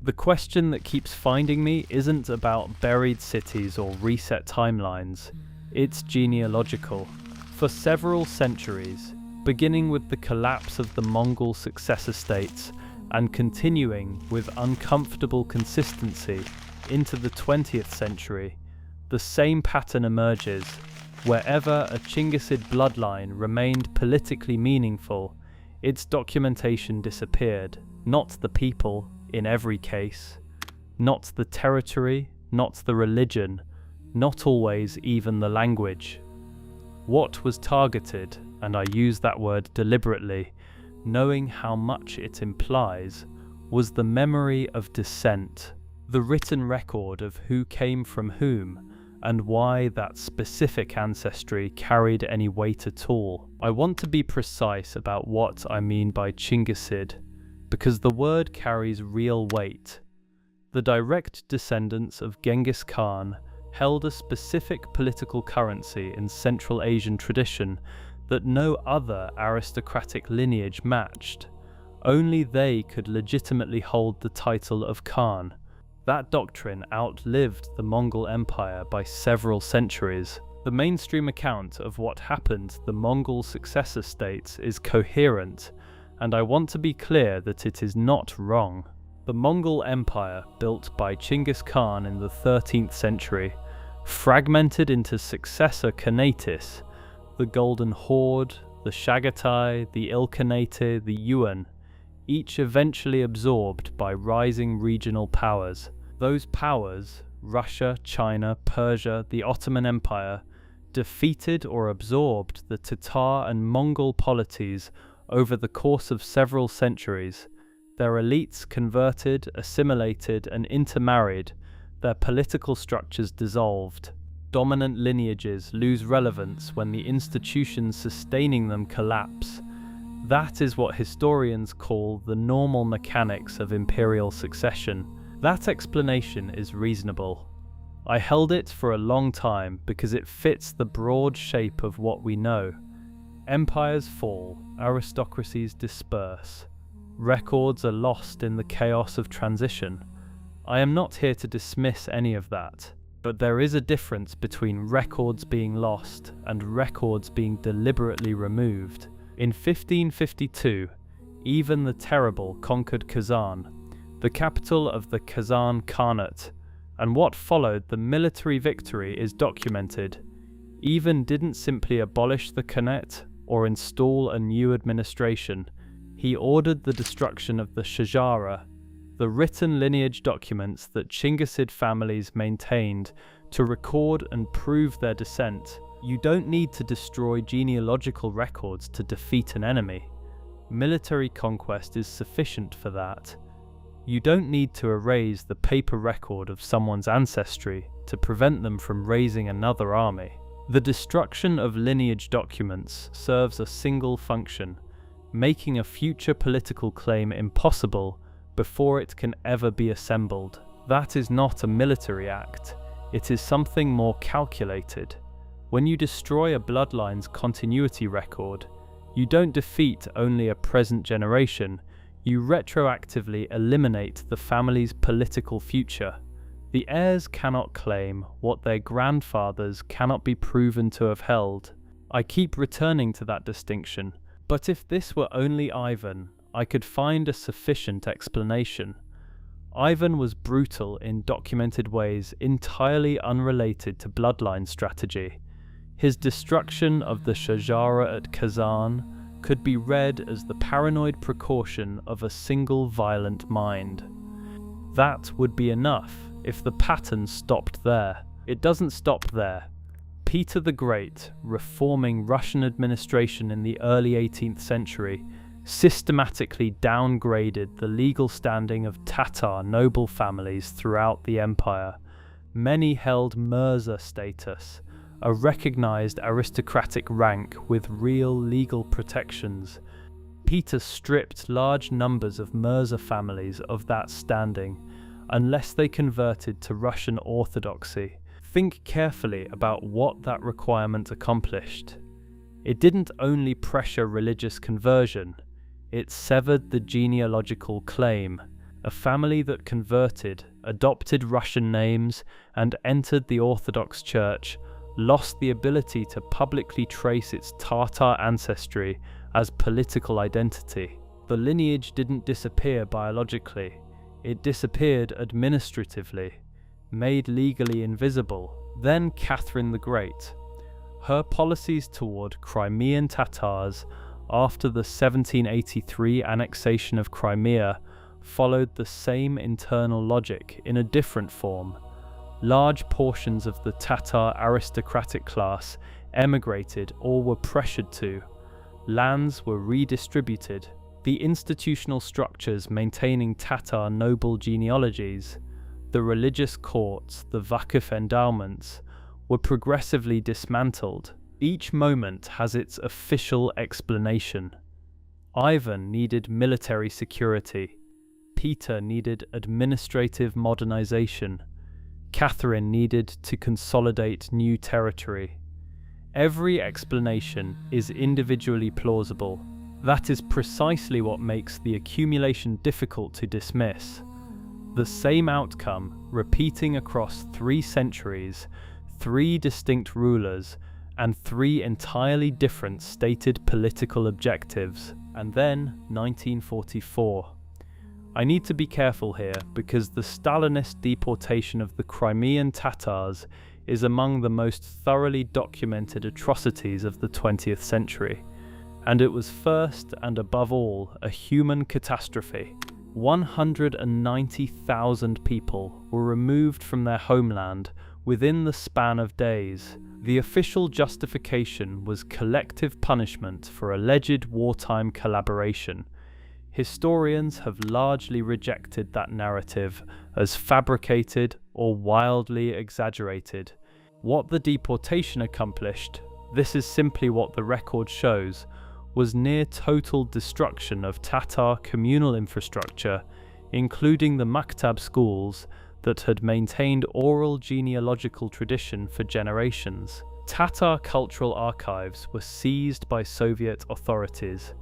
The question that keeps finding me isn't about buried cities or reset timelines, it's genealogical. For several centuries, beginning with the collapse of the Mongol successor states and continuing with uncomfortable consistency into the 20th century, the same pattern emerges. Wherever a Chingisid bloodline remained politically meaningful, its documentation disappeared. Not the people, in every case. Not the territory, not the religion, not always even the language. What was targeted, and I use that word deliberately, knowing how much it implies, was the memory of descent, the written record of who came from whom, and why that specific ancestry carried any weight at all. I want to be precise about what I mean by Chingisid, because the word carries real weight. The direct descendants of Genghis Khan held a specific political currency in Central Asian tradition that no other aristocratic lineage matched. Only they could legitimately hold the title of Khan. That doctrine outlived the Mongol Empire by several centuries. The mainstream account of what happened to the Mongol successor states is coherent, and I want to be clear that it is not wrong. The Mongol Empire, built by Chinggis Khan in the 13th century, fragmented into successor Khanates, the Golden Horde, the Chagatai, the Ilkhanate, the Yuan, each eventually absorbed by rising regional powers. Those powers, Russia, China, Persia, the Ottoman Empire, defeated or absorbed the Tatar and Mongol polities over the course of several centuries. Their elites converted, assimilated, and intermarried. Their political structures dissolved. Dominant lineages lose relevance when the institutions sustaining them collapse. That is what historians call the normal mechanics of imperial succession. That explanation is reasonable. I held it for a long time because it fits the broad shape of what we know. Empires fall, aristocracies disperse. Records are lost in the chaos of transition. I am not here to dismiss any of that, but there is a difference between records being lost and records being deliberately removed. In 1552, Ivan the Terrible conquered Kazan, the capital of the Kazan Khanate, and what followed the military victory is documented. Ivan didn't simply abolish the Khanate or install a new administration. He ordered the destruction of the shajara, the written lineage documents that Chingisid families maintained to record and prove their descent. You don't need to destroy genealogical records to defeat an enemy. Military conquest is sufficient for that. You don't need to erase the paper record of someone's ancestry to prevent them from raising another army. The destruction of lineage documents serves a single function: making a future political claim impossible before it can ever be assembled. That is not a military act. It is something more calculated. When you destroy a bloodline's continuity record, you don't defeat only a present generation, you retroactively eliminate the family's political future. The heirs cannot claim what their grandfathers cannot be proven to have held. I keep returning to that distinction, but if this were only Ivan, I could find a sufficient explanation. Ivan was brutal in documented ways entirely unrelated to bloodline strategy. His destruction of the shajara at Kazan could be read as the paranoid precaution of a single violent mind. That would be enough if the pattern stopped there. It doesn't stop there. Peter the Great, reforming Russian administration in the early 18th century, systematically downgraded the legal standing of Tatar noble families throughout the empire. Many held murza status, a recognized aristocratic rank with real legal protections. Peter stripped large numbers of murza families of that standing, unless they converted to Russian Orthodoxy. Think carefully about what that requirement accomplished. It didn't only pressure religious conversion, it severed the genealogical claim. a family that converted, adopted Russian names, and entered the Orthodox Church, lost the ability to publicly trace its Tatar ancestry as political identity. The lineage didn't disappear biologically, it disappeared administratively, made legally invisible. Then Catherine the Great. Her policies toward Crimean Tatars after the 1783 annexation of Crimea followed the same internal logic in a different form. Large portions of the Tatar aristocratic class emigrated or were pressured to. Lands were redistributed. The institutional structures maintaining Tatar noble genealogies, the religious courts, the Vakuf endowments, were progressively dismantled. Each moment has its official explanation. Ivan needed military security. Peter needed administrative modernization. Catherine needed to consolidate new territory. Every explanation is individually plausible. That is precisely what makes the accumulation difficult to dismiss. The same outcome, repeating across 3 centuries, 3 distinct rulers, and 3 entirely different stated political objectives. And then 1944. I need to be careful here because the Stalinist deportation of the Crimean Tatars is among the most thoroughly documented atrocities of the 20th century. And it was first and above all a human catastrophe. 190,000 people were removed from their homeland within the span of days. The official justification was collective punishment for alleged wartime collaboration. Historians have largely rejected that narrative as fabricated or wildly exaggerated. What the deportation accomplished, this is simply what the record shows, was near total destruction of Tatar communal infrastructure, including the maktab schools that had maintained oral genealogical tradition for generations. Tatar cultural archives were seized by Soviet authorities.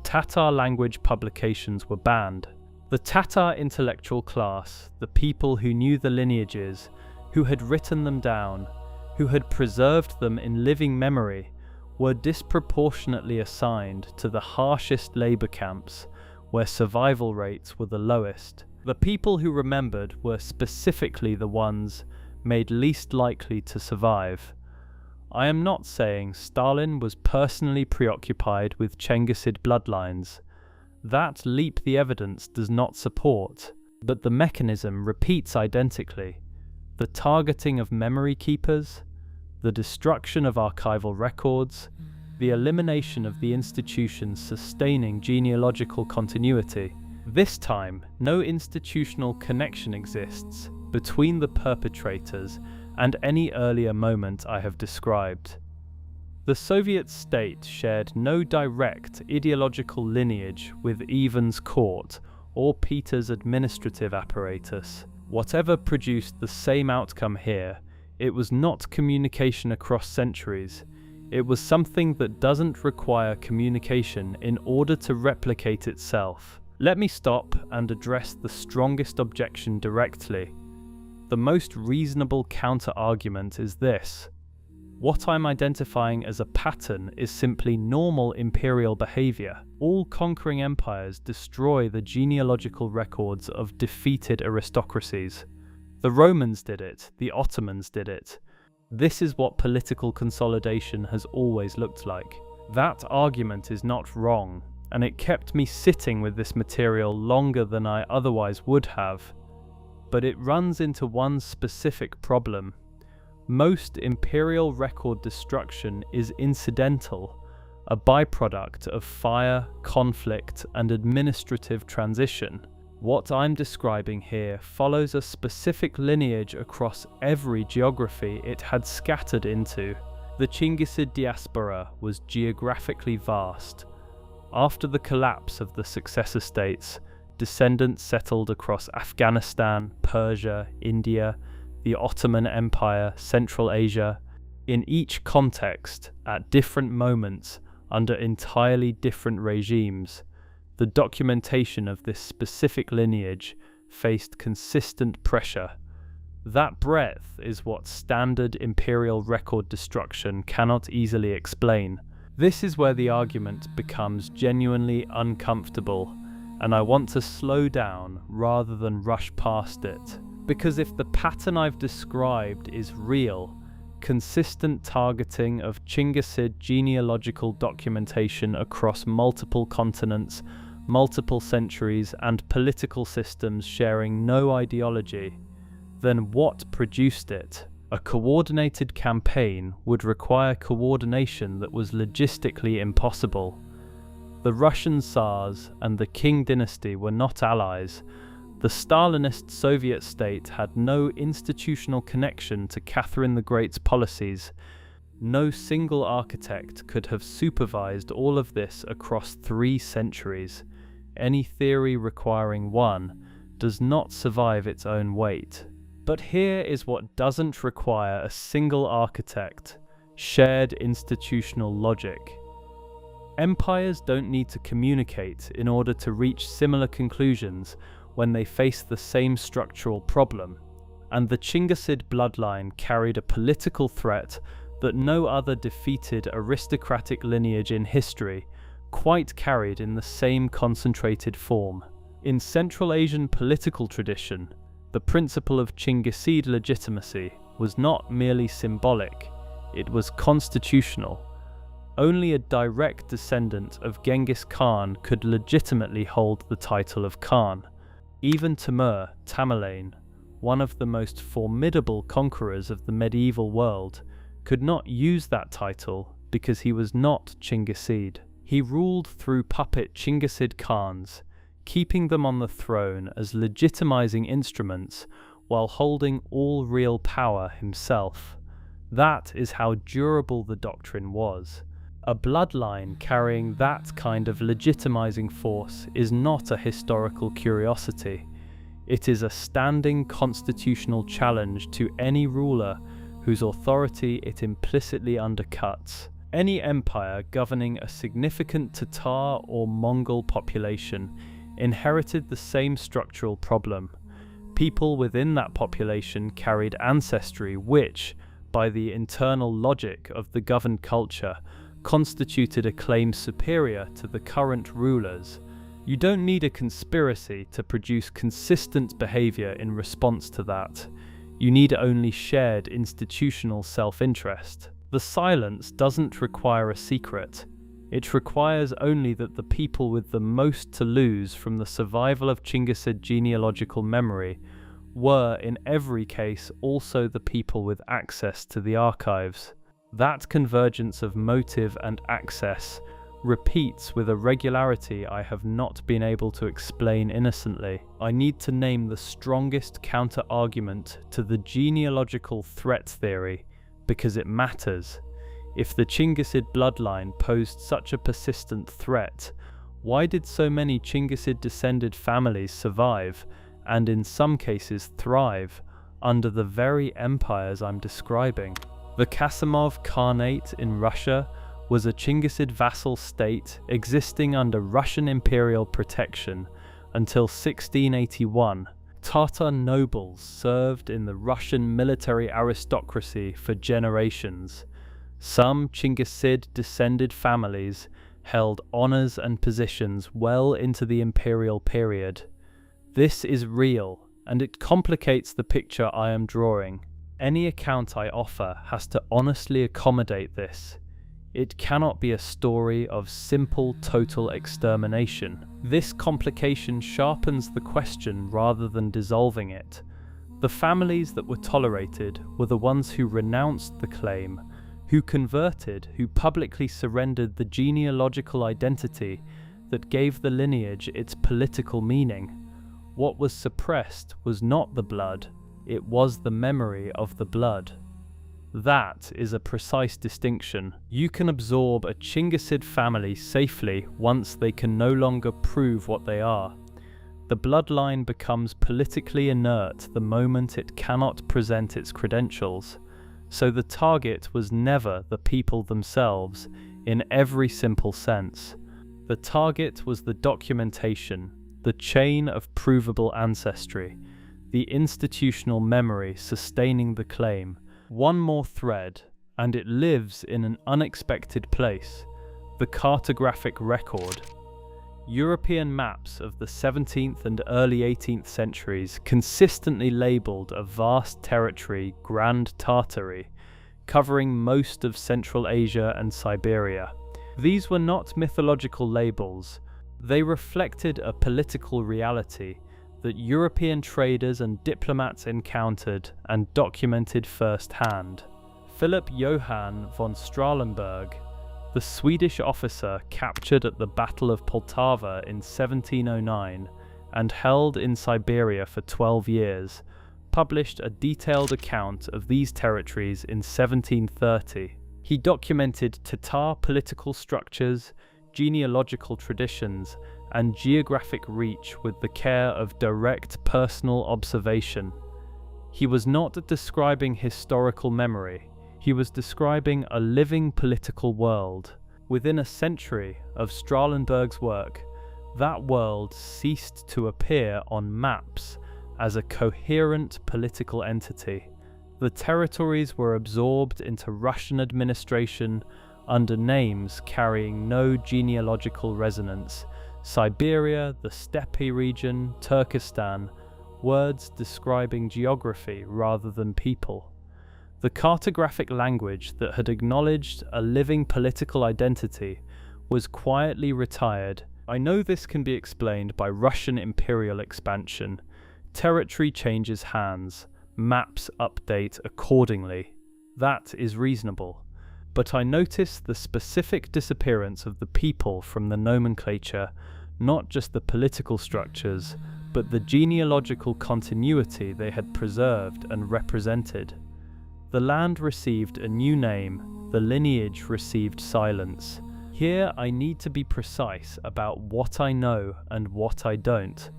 Tatar language publications were banned. The Tatar intellectual class, the people who knew the lineages, who had written them down, who had preserved them in living memory, were disproportionately assigned to the harshest labor camps, where survival rates were the lowest. The people who remembered were specifically the ones made least likely to survive. I am not saying Stalin was personally preoccupied with Chingisid bloodlines. That leap the evidence does not support, but the mechanism repeats identically. The targeting of memory keepers, the destruction of archival records, the elimination of the institutions sustaining genealogical continuity. This time, no institutional connection exists between the perpetrators and any earlier moment I have described. The Soviet state shared no direct ideological lineage with Ivan's court or Peter's administrative apparatus. Whatever produced the same outcome here, it was not communication across centuries. It was something that doesn't require communication in order to replicate itself. Let me stop and address the strongest objection directly. The most reasonable counter-argument is this. What I'm identifying as a pattern is simply normal imperial behavior. All conquering empires destroy the genealogical records of defeated aristocracies. The Romans did it, the Ottomans did it. This is what political consolidation has always looked like. That argument is not wrong, and it kept me sitting with this material longer than I otherwise would have. But it runs into one specific problem. Most imperial record destruction is incidental, a byproduct of fire, conflict, and administrative transition. What I'm describing here follows a specific lineage across every geography it had scattered into. The Chingisid diaspora was geographically vast. After the collapse of the successor states, descendants settled across Afghanistan, Persia, India, the Ottoman Empire, Central Asia, in each context, at different moments, under entirely different regimes. the documentation of this specific lineage faced consistent pressure. That breadth is what standard imperial record destruction cannot easily explain. This is where the argument becomes genuinely uncomfortable, and I want to slow down rather than rush past it. Because if the pattern I've described is real, consistent targeting of Chingisid genealogical documentation across multiple continents, multiple centuries, and political systems sharing no ideology, then what produced it? A coordinated campaign would require coordination that was logistically impossible. The Russian Tsars and the Qing dynasty were not allies. The Stalinist Soviet state had no institutional connection to Catherine the Great's policies. No single architect could have supervised all of this across 3 centuries. Any theory requiring one does not survive its own weight. But here is what doesn't require a single architect: shared institutional logic. Empires don't need to communicate in order to reach similar conclusions when they face the same structural problem, and the Chingisid bloodline carried a political threat that no other defeated aristocratic lineage in history quite carried in the same concentrated form. In Central Asian political tradition, the principle of Chingisid legitimacy was not merely symbolic, it was constitutional. Only a direct descendant of Genghis Khan could legitimately hold the title of Khan. Even Tamerlane, one of the most formidable conquerors of the medieval world, could not use that title because he was not Chingisid. He ruled through puppet Chingisid Khans, keeping them on the throne as legitimizing instruments while holding all real power himself. That is how durable the doctrine was. A bloodline carrying that kind of legitimizing force is not a historical curiosity. It is a standing constitutional challenge to any ruler whose authority it implicitly undercuts. Any empire governing a significant Tatar or Mongol population inherited the same structural problem. People within that population carried ancestry which, by the internal logic of the governed culture, constituted a claim superior to the current rulers. You don't need a conspiracy to produce consistent behavior in response to that. You need only shared institutional self-interest. The silence doesn't require a secret. It requires only that the people with the most to lose from the survival of Chingisid genealogical memory were, in every case, also the people with access to the archives. That convergence of motive and access repeats with a regularity I have not been able to explain innocently. I need to name the strongest counter-argument to the genealogical threat theory because it matters. If the Chingisid bloodline posed such a persistent threat, why did so many Chingisid-descended families survive, and in some cases thrive, under the very empires I'm describing? The Kazan Khanate in Russia was a Chingisid vassal state existing under Russian Imperial protection until 1681. Tatar nobles served in the Russian military aristocracy for generations. Some Chingisid-descended families held honors and positions well into the imperial period. This is real, and it complicates the picture I am drawing. Any account I offer has to honestly accommodate this. It cannot be a story of simple total extermination. This complication sharpens the question rather than dissolving it. The families that were tolerated were the ones who renounced the claim, who converted, who publicly surrendered the genealogical identity that gave the lineage its political meaning. What was suppressed was not the blood, it was the memory of the blood. That is a precise distinction. You can absorb a Chingisid family safely once they can no longer prove what they are. The bloodline becomes politically inert the moment it cannot present its credentials. So the target was never the people themselves, in every simple sense. The target was the documentation, the chain of provable ancestry, the institutional memory sustaining the claim. One more thread, and it lives in an unexpected place, the cartographic record. European maps of the 17th and early 18th centuries consistently labelled a vast territory Grand Tartary, covering most of Central Asia and Siberia. These were not mythological labels, they reflected a political reality that European traders and diplomats encountered and documented firsthand. Philip Johann von Strahlenberg, the Swedish officer captured at the Battle of Poltava in 1709 and held in Siberia for 12 years, published a detailed account of these territories in 1730. He documented Tatar political structures, genealogical traditions, and geographic reach with the care of direct personal observation. He was not describing historical memory, he was describing a living political world. Within a century of Strahlenberg's work, that world ceased to appear on maps as a coherent political entity. The territories were absorbed into Russian administration under names carrying no genealogical resonance. Siberia, the Steppe region, Turkestan, words describing geography rather than people. The cartographic language that had acknowledged a living political identity was quietly retired. I know this can be explained by Russian imperial expansion. Territory changes hands, maps update accordingly. That is reasonable. But I notice the specific disappearance of the people from the nomenclature, not just the political structures, but the genealogical continuity they had preserved and represented. The land received a new name, the lineage received silence. Here I need to be precise about what I know and what I don't.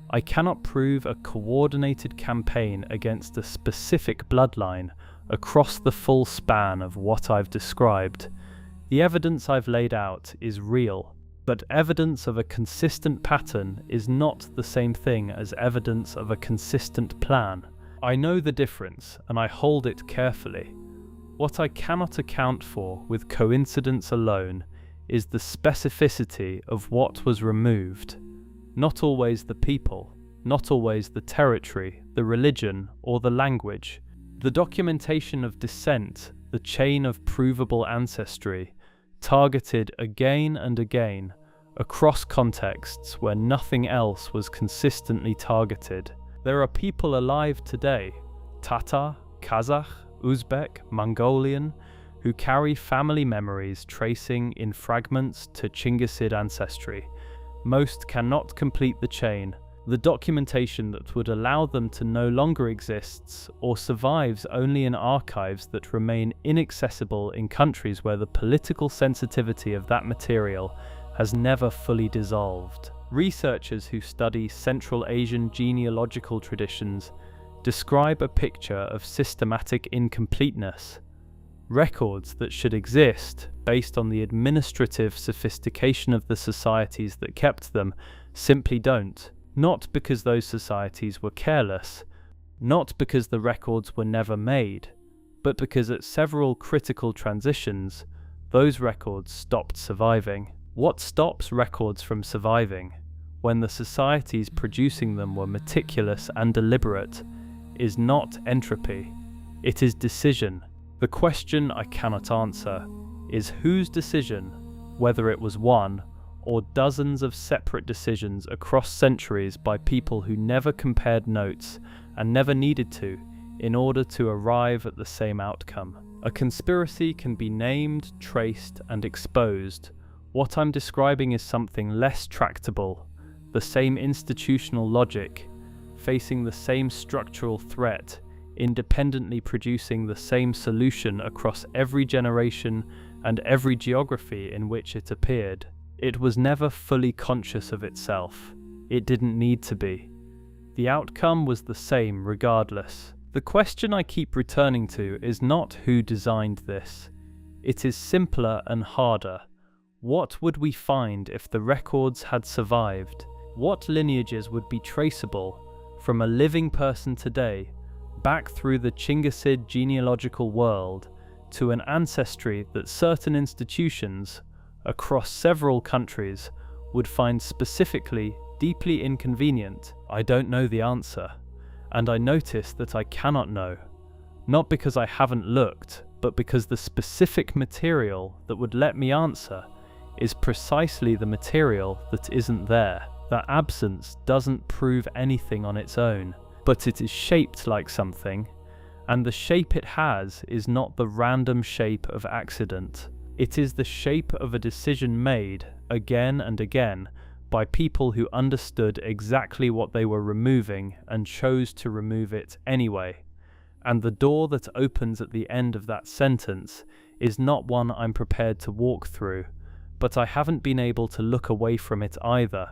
I cannot prove a coordinated campaign against a specific bloodline across the full span of what I've described. The evidence I've laid out is real, but evidence of a consistent pattern is not the same thing as evidence of a consistent plan. I know the difference, and I hold it carefully. What I cannot account for with coincidence alone is the specificity of what was removed. Not always the people, not always the territory, the religion, or the language. The documentation of descent, the chain of provable ancestry, targeted again and again, across contexts where nothing else was consistently targeted. There are people alive today, Tatar, Kazakh, Uzbek, Mongolian, who carry family memories tracing in fragments to Chingisid ancestry. Most cannot complete the chain. The documentation that would allow them to no longer exists or survives only in archives that remain inaccessible in countries where the political sensitivity of that material has never fully dissolved. Researchers who study Central Asian genealogical traditions describe a picture of systematic incompleteness. Records that should exist based on the administrative sophistication of the societies that kept them simply don't. Not because those societies were careless, not because the records were never made, but because at several critical transitions, those records stopped surviving. What stops records from surviving, when the societies producing them were meticulous and deliberate, is not entropy, it is decision. The question I cannot answer is whose decision, whether it was one or dozens of separate decisions across centuries by people who never compared notes and never needed to in order to arrive at the same outcome. A conspiracy can be named, traced, and exposed. What I'm describing is something less tractable, the same institutional logic, facing the same structural threat, independently producing the same solution across every generation and every geography in which it appeared. It was never fully conscious of itself. It didn't need to be. The outcome was the same regardless. The question I keep returning to is not who designed this. It is simpler and harder. What would we find if the records had survived? What lineages would be traceable from a living person today back through the Chingisid genealogical world to an ancestry that certain institutions across several countries would find specifically deeply inconvenient? I don't know the answer, and I notice that I cannot know, not because I haven't looked, but because the specific material that would let me answer is precisely the material that isn't there. That absence doesn't prove anything on its own, but it is shaped like something, and the shape it has is not the random shape of accident. It is the shape of a decision made again and again by people who understood exactly what they were removing and chose to remove it anyway. And the door that opens at the end of that sentence is not one I'm prepared to walk through, but I haven't been able to look away from it either.